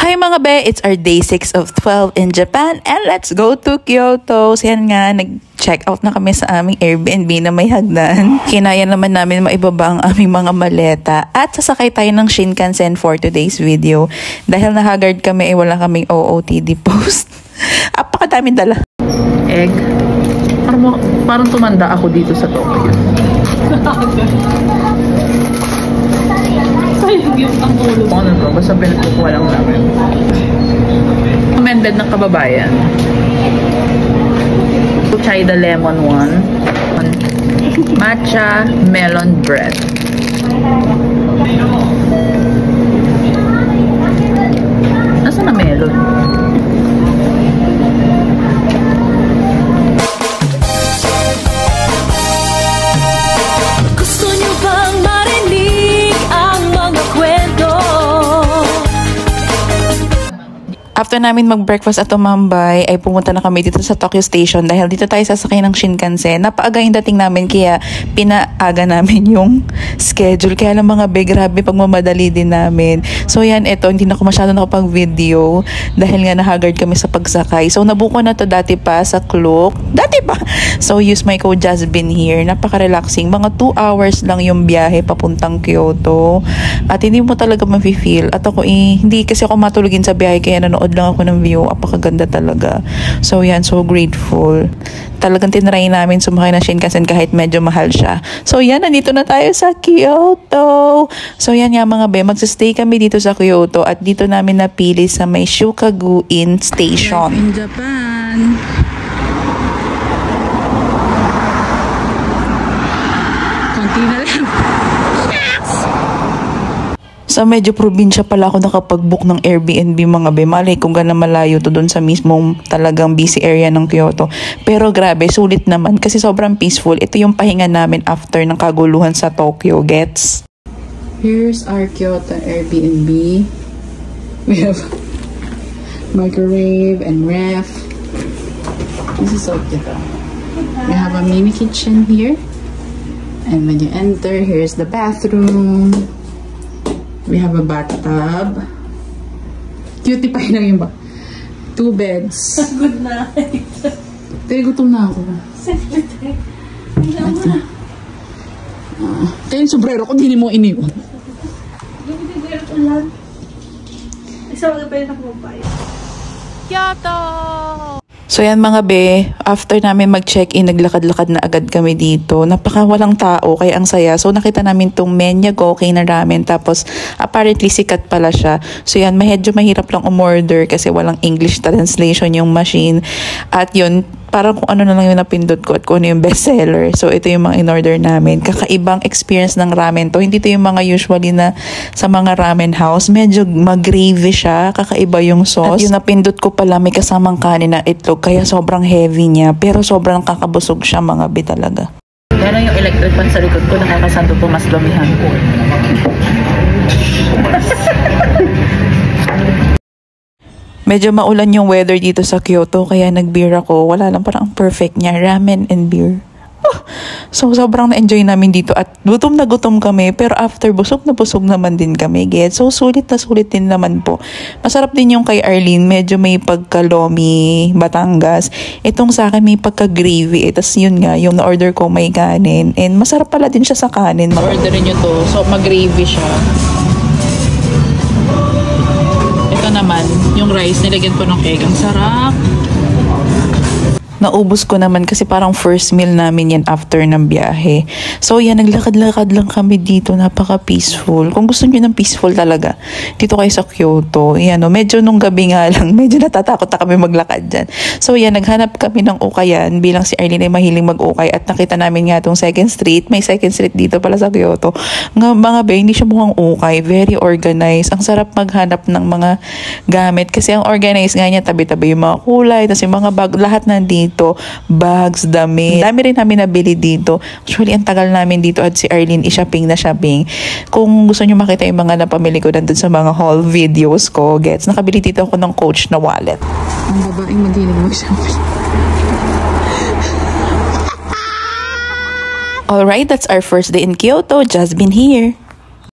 Hi mga be, it's our day 6 of 12 in Japan and let's go to Kyoto. So yan nga, nag-check out na kami sa aming Airbnb na may hagdan. Kinaya naman namin maibaba ang aming mga maleta at sasakay tayo ng Shinkansen for today's video. Dahil nahagard kami, wala kaming OOTD post. Apakadaming dala. Egg. Parang tumanda ako dito sa Tokyo. Ang ulo. Ano to? Basta pinagkukuha lang namin. Recommended ng kababayan. Try the lemon one. Matcha melon bread. Nasaan na melon? After namin mag-breakfast at tumambay, ay pumunta na kami dito sa Tokyo Station dahil dito tayo sasakay ng Shinkansen. Napaaga yung dating namin kaya pinaaga namin yung schedule. Kaya lang mga big, grabe pagmamadali din namin. So yan, ito, hindi na ako masyado nakapag-video dahil nga nahagard kami sa pagsakay. So nabuko na to dati pa sa Klook. Dati pa! So use my code Jasbin here. Napaka-relaxing. Mga 2 hours lang yung biyahe papuntang Kyoto. At hindi mo talaga ma-feel. At ako hindi kasi ako matulogin sa biyahe kaya nanood lang ako ng view. Apakaganda talaga. So yan, so grateful. Talagang tinry namin sumakay na Shinkansen kahit medyo mahal siya. So yan, nandito na tayo sa Kyoto. So yan nga mga be, magsistay kami dito sa Kyoto at dito namin napili sa may Shukagu-in Station. In Japan. Konti na lang. So medyo probinsya pala ako nakapag-book ng Airbnb mga be. Malay kung gano'n malayo to doon sa mismong talagang busy area ng Kyoto. Pero grabe, sulit naman kasi sobrang peaceful. Ito yung pahinga namin after ng kaguluhan sa Tokyo, gets? Here's our Kyoto Airbnb. We have microwave and ref. This is so cute. We have a mini kitchen here. And when you enter, here's the bathroom. We have a bathtub. Cutie pie lang yung ba? 2 beds. Good night. Pero gutom na ako. Kaya yung sombrero ko, hindi mo iniwan. Yung sombrero ko lang. Isa wag pa rin ako magbayad. Kyoto! So yan mga be, after namin mag-check-in, naglakad-lakad na agad kami dito. Napaka walang tao, kaya ang saya. So nakita namin tong Menya Goken na ramen, tapos apparently sikat pala siya. So yan, medyo mahirap lang umorder kasi walang English translation yung machine. At yun, parang kung ano na lang yung napindot ko at kung ano yung bestseller. So ito yung mga in-order namin. Kakaibang experience ng ramen to. Hindi to yung mga usually na sa mga ramen house. Medyo mag-gravy siya. Kakaiba yung sauce. At yung napindot ko pala may kasamang kanin na itlog. Kaya sobrang heavy niya. Pero sobrang kakabusog siya mga bi talaga. Yan yung electric fan sa likod ko. Nakakasanto po mas lumihan ko. Medyo maulan yung weather dito sa Kyoto kaya nag-beer ako. Wala lang, parang perfect niya. Ramen and beer. So sobrang na-enjoy namin dito at gutom na gutom kami pero after busog na busog naman din kami. Get? So sulit na sulit din naman po. Masarap din yung kay Arlene. Medyo may pagka-lomi, Batangas. Itong sa akin may pagka-gravy. Tapos yun nga, yung na-order ko may kanin. And masarap pala din siya sa kanin. Ma-orderin nyo to. So mag-gravy siya. Naman, yung rice, nilagyan ko ng egg. Ang sarap! Naubos ko naman kasi parang first meal namin yan after ng biyahe. So yan, naglakad-lakad lang kami dito. Napaka-peaceful. Kung gusto nyo ng peaceful talaga, dito kayo sa Kyoto. Yan, medyo nung gabi nga lang, medyo natatakot na kami maglakad dyan. So yan, naghanap kami ng ukayan bilang si Arlene ay mahiling mag-ukay at nakita namin nga itong 2nd Street. May 2nd Street dito pala sa Kyoto. Mga be, hindi siya mukhang ukay. Very organized. Ang sarap maghanap ng mga gamit kasi ang organized nga niya, tabi-tabi yung mga kulay, tapos yung mga bag, lahat nandito. Bags, damit. Dami rin namin nabili dito. Actually, ang tagal namin dito at si Arlene i-shopping na shopping. Kung gusto nyo makita yung mga napamili ko nandun sa mga haul videos ko, gets, nakabili dito ako ng Coach na wallet. Ang babaeng maghilig mag-shopping. Alright, that's our first day in Kyoto. Just been here.